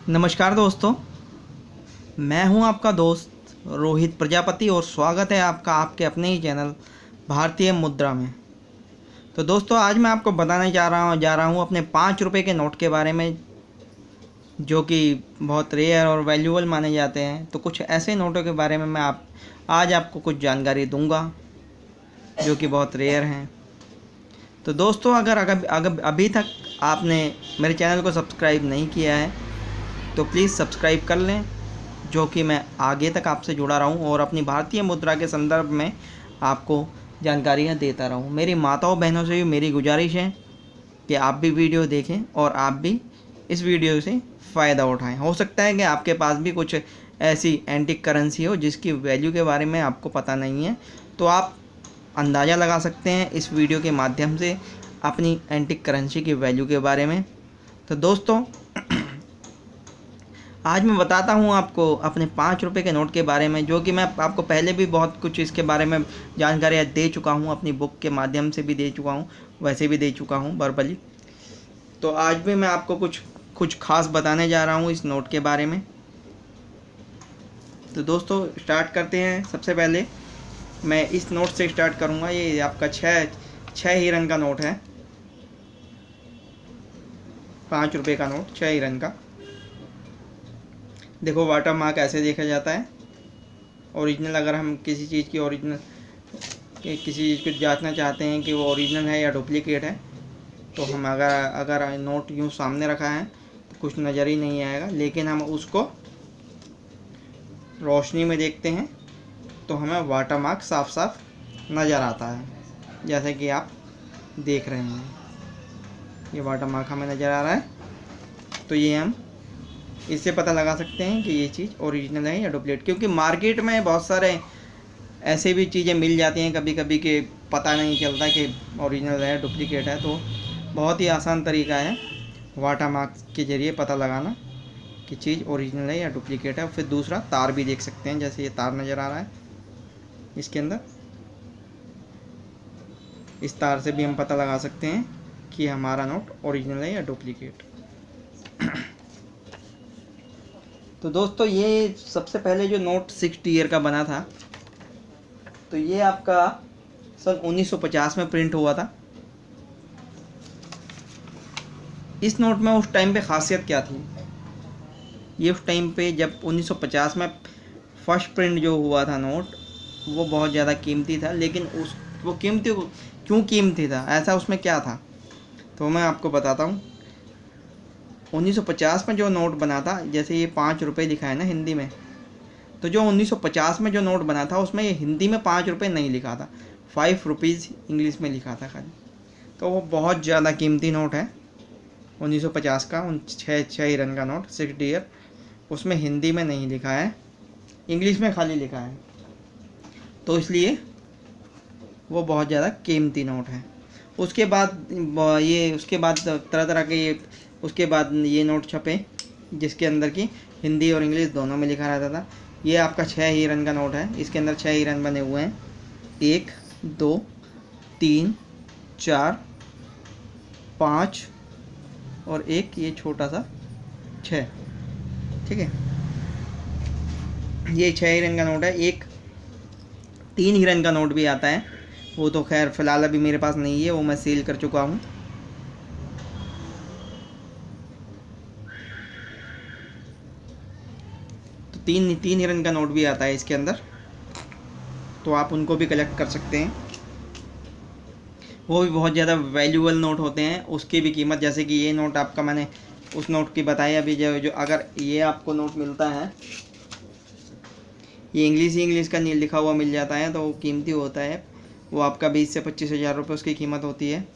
नमस्कार दोस्तों, मैं हूं आपका दोस्त रोहित प्रजापति और स्वागत है आपका आपके अपने ही चैनल भारतीय मुद्रा में। तो दोस्तों, आज मैं आपको बताने जा रहा हूं अपने 5 रुपये के नोट के बारे में, जो कि बहुत रेयर और वैल्यूबल माने जाते हैं। तो कुछ ऐसे नोटों के बारे में मैं आज आपको कुछ जानकारी दूंगा जो कि बहुत रेयर हैं। तो दोस्तों, अगर अभी तक आपने मेरे चैनल को सब्सक्राइब नहीं किया है तो प्लीज़ सब्सक्राइब कर लें, जो कि मैं आगे तक आपसे जुड़ा रहूं और अपनी भारतीय मुद्रा के संदर्भ में आपको जानकारियां देता रहूं। मेरी माताओं बहनों से भी मेरी गुजारिश है कि आप भी वीडियो देखें और आप भी इस वीडियो से फ़ायदा उठाएं। हो सकता है कि आपके पास भी कुछ ऐसी एंटिक करेंसी हो जिसकी वैल्यू के बारे में आपको पता नहीं है, तो आप अंदाज़ा लगा सकते हैं इस वीडियो के माध्यम से अपनी एंटिक करेंसी की वैल्यू के बारे में। तो दोस्तों, आज मैं बताता हूँ आपको अपने 5 रुपये के नोट के बारे में, जो कि मैं आपको पहले भी बहुत कुछ इसके बारे में जानकारियाँ दे चुका हूँ, अपनी बुक के माध्यम से भी दे चुका हूँ, वैसे भी दे चुका हूँ वर्बली। तो आज भी मैं आपको कुछ खास बताने जा रहा हूँ इस नोट के बारे में। तो दोस्तों, स्टार्ट करते हैं। सबसे पहले मैं इस नोट से स्टार्ट करूँगा। ये आपका छः हिरन का नोट है, 5 रुपये का नोट, 6 हिरन का। देखो, वाटर मार्क ऐसे देखा जाता है। ओरिजिनल, अगर हम किसी चीज़ की किसी चीज़ को जांचना चाहते हैं कि वो ओरिजिनल है या डुप्लीकेट है, तो हम अगर नोट यूँ सामने रखा है तो कुछ नज़र ही नहीं आएगा, लेकिन हम उसको रोशनी में देखते हैं तो हमें वाटर मार्क साफ साफ नज़र आता है, जैसे कि आप देख रहे हैं। ये वाटर मार्क हमें नज़र आ रहा है, तो ये हम इससे पता लगा सकते हैं कि ये चीज़ ओरिजिनल है या डुप्लीकेट। क्योंकि मार्केट में बहुत सारे ऐसे भी चीज़ें मिल जाती हैं कभी कभी कि पता नहीं चलता कि ओरिजिनल है डुप्लीकेट है। तो बहुत ही आसान तरीका है वाटर मार्क के ज़रिए पता लगाना कि चीज़ ओरिजिनल है या डुप्लीकेट है। फिर दूसरा, तार भी देख सकते हैं, जैसे ये तार नज़र आ रहा है इसके अंदर, इस तार से भी हम पता लगा सकते हैं कि हमारा नोट ओरिजिनल है या डुप्लीकेट। तो दोस्तों, ये सबसे पहले जो नोट 60 ईयर का बना था, तो ये आपका सन 1950 में प्रिंट हुआ था। इस नोट में उस टाइम पे खासियत क्या थी? ये उस टाइम पे जब 1950 में फर्स्ट प्रिंट जो हुआ था नोट, वो बहुत ज़्यादा कीमती था। लेकिन वो कीमती क्यों कीमती था, ऐसा उसमें क्या था, तो मैं आपको बताता हूँ। 1950 में जो नोट बना था, जैसे ये 5 रुपये लिखा है ना हिंदी में, तो जो 1950 में जो नोट बना था उसमें ये हिंदी में 5 रुपये नहीं लिखा था, 5 रुपीज़ इंग्लिश में लिखा था खाली। तो वो बहुत ज़्यादा कीमती नोट है 1950 का, उन छः हिरन का नोट 60 ईयर। उसमें हिंदी में नहीं लिखा है, इंग्लिश में खाली लिखा है, तो इसलिए वो बहुत ज़्यादा कीमती नोट है। उसके बाद तरह तरह के उसके बाद ये नोट छपे जिसके अंदर की हिंदी और इंग्लिश दोनों में लिखा रहता था। ये आपका 6 हिरन का नोट है, इसके अंदर 6 हिरन बने हुए हैं, 1 2 3 4 5 और एक ये छोटा सा 6, ठीक है। ये 6 हिरन का नोट है। एक 3 हिरन का नोट भी आता है, वो तो खैर फ़िलहाल अभी मेरे पास नहीं है, वो मैं सेल कर चुका हूँ। तो तीन हिरन का नोट भी आता है इसके अंदर, तो आप उनको भी कलेक्ट कर सकते हैं। वो भी बहुत ज़्यादा वैल्यूबल नोट होते हैं, उसकी भी कीमत, जैसे कि ये नोट आपका मैंने उस नोट की बताई अभी, जो अगर ये आपको नोट मिलता है, ये इंग्लिश का लिखा हुआ मिल जाता है, तो वो कीमती होता है। वो आपका 20 से 25 हज़ार रुपये उसकी कीमत होती है,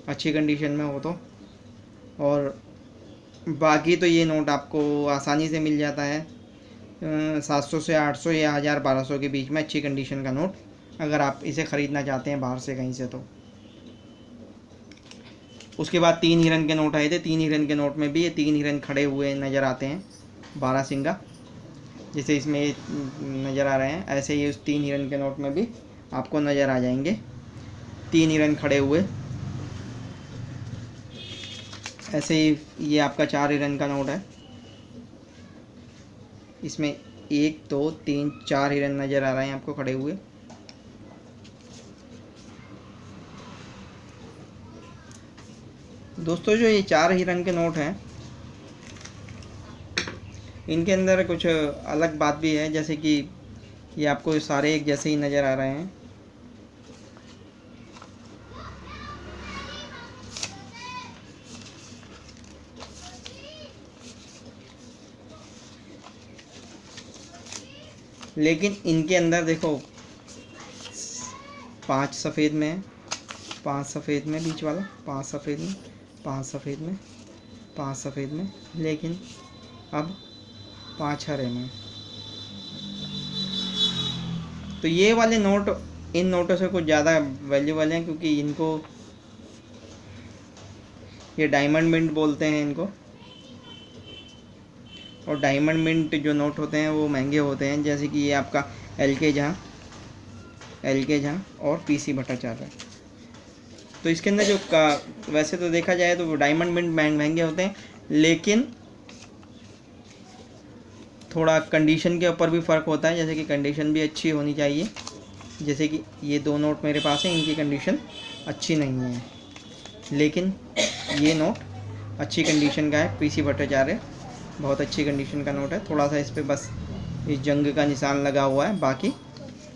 अच्छी कंडीशन में हो तो। और बाकी तो ये नोट आपको आसानी से मिल जाता है 700 से 800 या 1000-1200 के बीच में, अच्छी कंडीशन का नोट, अगर आप इसे ख़रीदना चाहते हैं बाहर से कहीं से तो। उसके बाद 3 हिरन के नोट आए थे। 3 हिरन के नोट में भी ये 3 हिरन खड़े हुए नज़र आते हैं, 12 सिंगा, जैसे इसमें नज़र आ रहे हैं, ऐसे ही उस 3 हिरन के नोट में भी आपको नज़र आ जाएंगे 3 हिरन खड़े हुए। ऐसे ही ये आपका 4 हिरन का नोट है, इसमें 1 2 3 4 हिरन नज़र आ रहे हैं आपको खड़े हुए। दोस्तों जो ये 4 हिरन के नोट हैं, इनके अंदर कुछ अलग बात भी है, जैसे कि ये आपको सारे एक जैसे ही नज़र आ रहे हैं। लेकिन इनके अंदर देखो 5 सफ़ेद में है, 5 सफ़ेद में बीच वाला, 5 सफ़ेद में, 5 सफ़ेद में, 5 सफ़ेद में, लेकिन अब 5 हरे में। तो ये वाले नोट इन नोटों से कुछ ज़्यादा वैल्यूबल हैं, क्योंकि इनको ये डायमंड मिंट बोलते हैं इनको। और डायमंड मिंट जो नोट होते हैं वो महंगे होते हैं, जैसे कि ये आपका LK झा और PC भट्टाचार्य। तो इसके अंदर जो वैसे तो देखा जाए तो वो डायमंड मिंट महंगे होते हैं, लेकिन थोड़ा कंडीशन के ऊपर भी फ़र्क होता है। जैसे कि कंडीशन भी अच्छी होनी चाहिए। जैसे कि ये 2 नोट मेरे पास हैं, इनकी कंडीशन अच्छी नहीं है, लेकिन ये नोट अच्छी कंडीशन का है। PC भट्टाचार्य बहुत अच्छी कंडीशन का नोट है। थोड़ा सा इस पर बस इस जंग का निशान लगा हुआ है, बाकी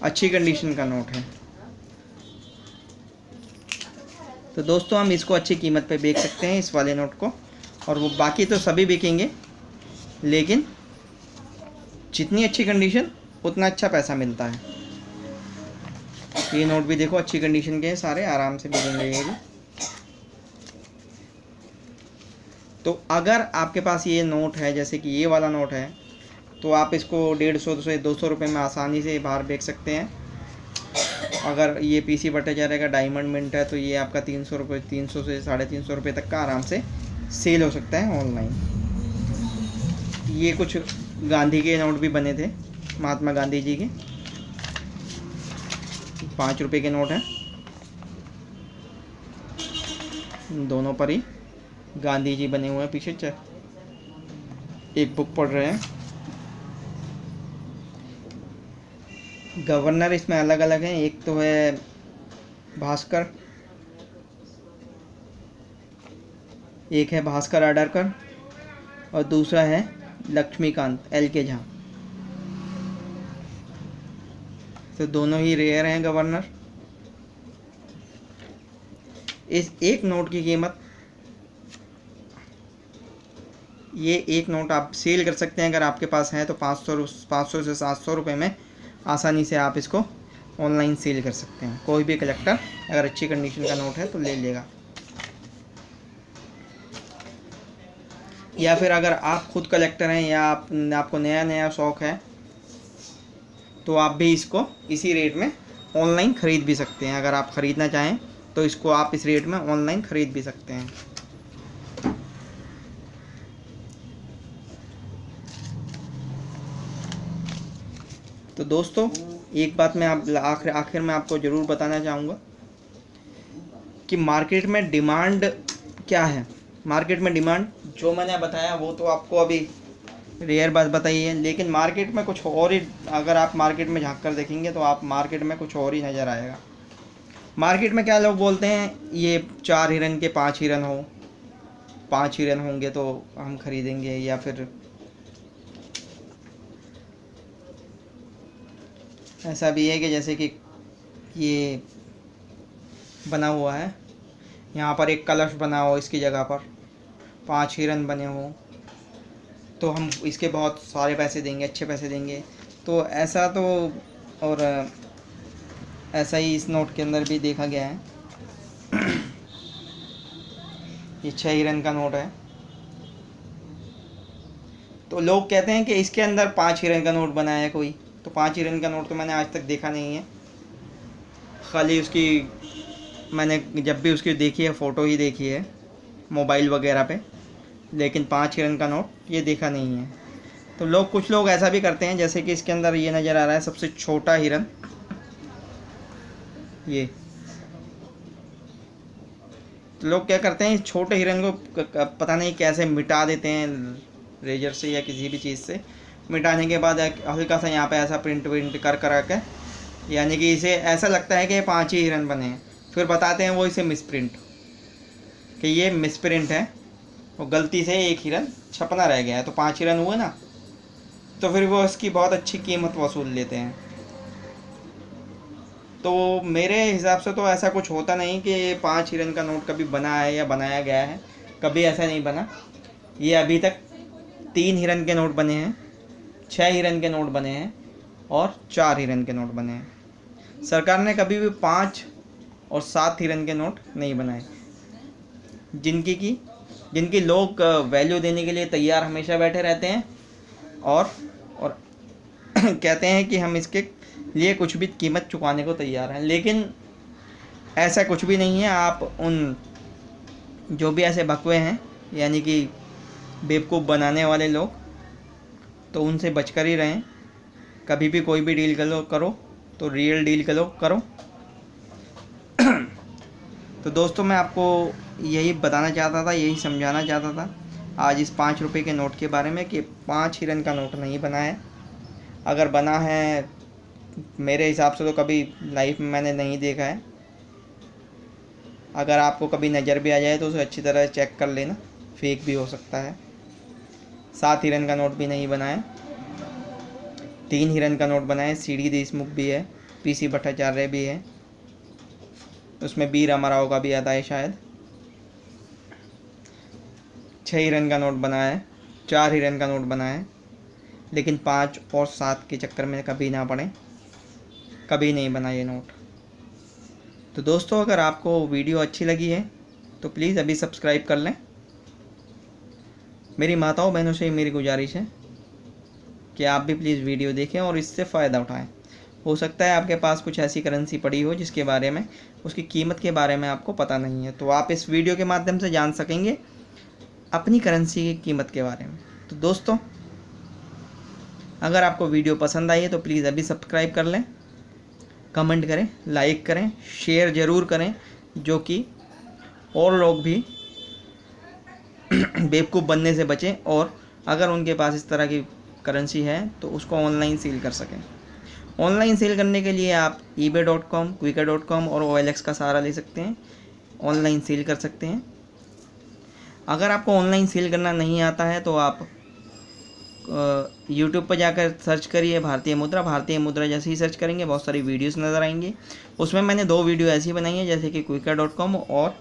अच्छी कंडीशन का नोट है। तो दोस्तों हम इसको अच्छी कीमत पे बेच सकते हैं, इस वाले नोट को। और वो बाकी तो सभी बिकेंगे, लेकिन जितनी अच्छी कंडीशन उतना अच्छा पैसा मिलता है। ये नोट भी देखो अच्छी कंडीशन के हैं, सारे आराम से बिकेंगे ये भी। तो अगर आपके पास ये नोट है, जैसे कि ये वाला नोट है, तो आप इसको 150 से 200 रुपये में आसानी से बाहर बेच सकते हैं। अगर ये PC भट्टाचार्य का डायमंड मिंट है तो ये आपका 300 रुपये, 300 से 350 रुपये तक का आराम से सेल हो सकता है ऑनलाइन। ये कुछ गांधी के नोट भी बने थे, महात्मा गांधी जी के 5 रुपये के नोट हैं। दोनों पर ही गांधी जी बने हुए हैं, पीछे एक बुक पढ़ रहे हैं। गवर्नर इसमें अलग अलग हैं, एक तो है भास्कर, एक है भास्कर आडरकर और दूसरा है लक्ष्मीकांत LK झा। तो दोनों ही रेयर हैं गवर्नर। इस एक नोट की कीमत, ये एक नोट आप सेल कर सकते हैं अगर आपके पास है तो 500 से 700 रुपये में आसानी से आप इसको ऑनलाइन सेल कर सकते हैं। कोई भी कलेक्टर अगर अच्छी कंडीशन का नोट है तो ले लेगा। या फिर अगर आप खुद कलेक्टर हैं या आपको नया नया शौक़ है तो आप भी इसको इसी रेट में ऑनलाइन ख़रीद भी सकते हैं। अगर आप ख़रीदना चाहें तो इसको आप इस रेट में ऑनलाइन ख़रीद भी सकते हैं। तो दोस्तों एक बात मैं आखिर में आपको ज़रूर बताना चाहूँगा कि मार्केट में डिमांड क्या है। मार्केट में डिमांड जो मैंने बताया वो तो आपको अभी रेयर बात बताई है, लेकिन मार्केट में कुछ और ही, अगर आप मार्केट में झांक कर देखेंगे तो आप मार्केट में कुछ और ही नज़र आएगा। मार्केट में क्या लोग बोलते हैं, ये 4 हिरन के 5 हिरन हो, 5 हिरन होंगे तो हम खरीदेंगे। या फिर ऐसा भी है कि जैसे कि ये बना हुआ है, यहाँ पर एक कलश बना हो, इसकी जगह पर 5 हिरन बने हो तो हम इसके बहुत सारे पैसे देंगे, अच्छे पैसे देंगे। तो ऐसा तो, और ऐसा ही इस नोट के अंदर भी देखा गया है। ये 6 हिरन का नोट है, तो लोग कहते हैं कि इसके अंदर 5 हिरन का नोट बनाया है कोई। तो 5 हिरन का नोट तो मैंने आज तक देखा नहीं है, खाली उसकी मैंने जब भी उसकी देखी है फ़ोटो ही देखी है मोबाइल वगैरह पे, लेकिन 5 हिरन का नोट ये देखा नहीं है। तो कुछ लोग ऐसा भी करते हैं, जैसे कि इसके अंदर ये नज़र आ रहा है सबसे छोटा हिरन, ये। तो लोग क्या करते हैं, इस छोटे हिरन को पता नहीं कैसे मिटा देते हैं रेजर से या किसी भी चीज़ से, मिटाने के बाद हल्का सा यहाँ पे ऐसा प्रिंट विंट कर के, यानी कि इसे ऐसा लगता है कि 5 ही हिरन बने हैं। फिर बताते हैं वो इसे मिसप्रिंट, कि ये मिसप्रिंट है, वो गलती से एक हिरन छपना रह गया है, तो 5 हिरन हुए ना, तो फिर वो इसकी बहुत अच्छी कीमत वसूल लेते हैं। तो मेरे हिसाब से तो ऐसा कुछ होता नहीं कि 5 हिरन का नोट कभी बना है या बनाया गया है, कभी ऐसा नहीं बना। ये अभी तक 3 हिरन के नोट बने हैं, 6 हिरन के नोट बने हैं और 4 हिरन के नोट बने हैं। सरकार ने कभी भी 5 और 7 हिरन के नोट नहीं बनाए, जिनकी लोग वैल्यू देने के लिए तैयार हमेशा बैठे रहते हैं और कहते हैं कि हम इसके लिए कुछ भी कीमत चुकाने को तैयार हैं। लेकिन ऐसा कुछ भी नहीं है। आप उन जो भी ऐसे बकवे हैं, यानी कि बेवकूफ़ बनाने वाले लोग, तो उनसे बचकर ही रहें। कभी भी कोई भी डील करो तो रियल डील करो। तो दोस्तों, मैं आपको यही बताना चाहता था, यही समझाना चाहता था आज इस 5 रुपये के नोट के बारे में, कि 5 हिरन का नोट नहीं बना है। अगर बना है, मेरे हिसाब से तो कभी लाइफ में मैंने नहीं देखा है। अगर आपको कभी नज़र भी आ जाए तो उसे अच्छी तरह चेक कर लेना, फेक भी हो सकता है। 7 हिरन का नोट भी नहीं बना है, 3 हिरन का नोट बना है। CD देशमुख भी है, PC भट्टाचार्य भी है, उसमें बी रामाराव का भी आता है शायद। 6 हिरन का नोट बना है, 4 हिरन का नोट बना है। लेकिन 5 और 7 के चक्कर में कभी ना पड़े, कभी नहीं बना ये नोट। तो दोस्तों, अगर आपको वीडियो अच्छी लगी है तो प्लीज़ अभी सब्सक्राइब कर लें। मेरी माताओं बहनों से मेरी गुजारिश है कि आप भी प्लीज़ वीडियो देखें और इससे फ़ायदा उठाएं। हो सकता है आपके पास कुछ ऐसी करेंसी पड़ी हो जिसके बारे में, उसकी कीमत के बारे में आपको पता नहीं है, तो आप इस वीडियो के माध्यम से जान सकेंगे अपनी करेंसी की कीमत के बारे में। तो दोस्तों, अगर आपको वीडियो पसंद आई है तो प्लीज़ अभी सब्सक्राइब कर लें, कमेंट करें, लाइक करें, शेयर ज़रूर करें, जो कि और लोग भी बेवकूफ़ बनने से बचें, और अगर उनके पास इस तरह की करेंसी है तो उसको ऑनलाइन सेल कर सकें। ऑनलाइन सेल करने के लिए आप ebay.com, quikr.com और OLX का सहारा ले सकते हैं, ऑनलाइन सेल कर सकते हैं। अगर आपको ऑनलाइन सेल करना नहीं आता है तो आप यूट्यूब पर जाकर सर्च करिए भारतीय मुद्रा जैसे ही सर्च करेंगे बहुत सारी वीडियोस नज़र आएंगी। उसमें मैंने 2 वीडियो ऐसी बनाई है, जैसे कि quikr.com और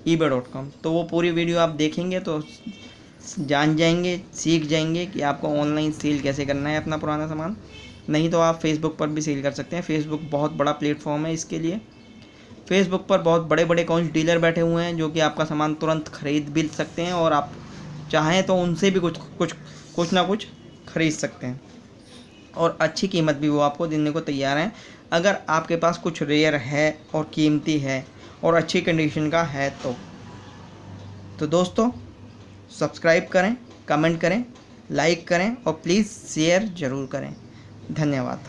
ebay.com। तो वो पूरी वीडियो आप देखेंगे तो जान जाएंगे, सीख जाएंगे कि आपको ऑनलाइन सेल कैसे करना है अपना पुराना सामान। नहीं तो आप फेसबुक पर भी सेल कर सकते हैं। फेसबुक बहुत बड़ा प्लेटफॉर्म है इसके लिए। फेसबुक पर बहुत बड़े बड़े कौन डीलर बैठे हुए हैं जो कि आपका सामान तुरंत खरीद भी सकते हैं, और आप चाहें तो उनसे भी कुछ ना कुछ खरीद सकते हैं, और अच्छी कीमत भी वो आपको देने को तैयार हैं, अगर आपके पास कुछ रेयर है और कीमती है और अच्छी कंडीशन का है तो दोस्तों, सब्सक्राइब करें, कमेंट करें, लाइक करें और प्लीज़ शेयर ज़रूर करें। धन्यवाद।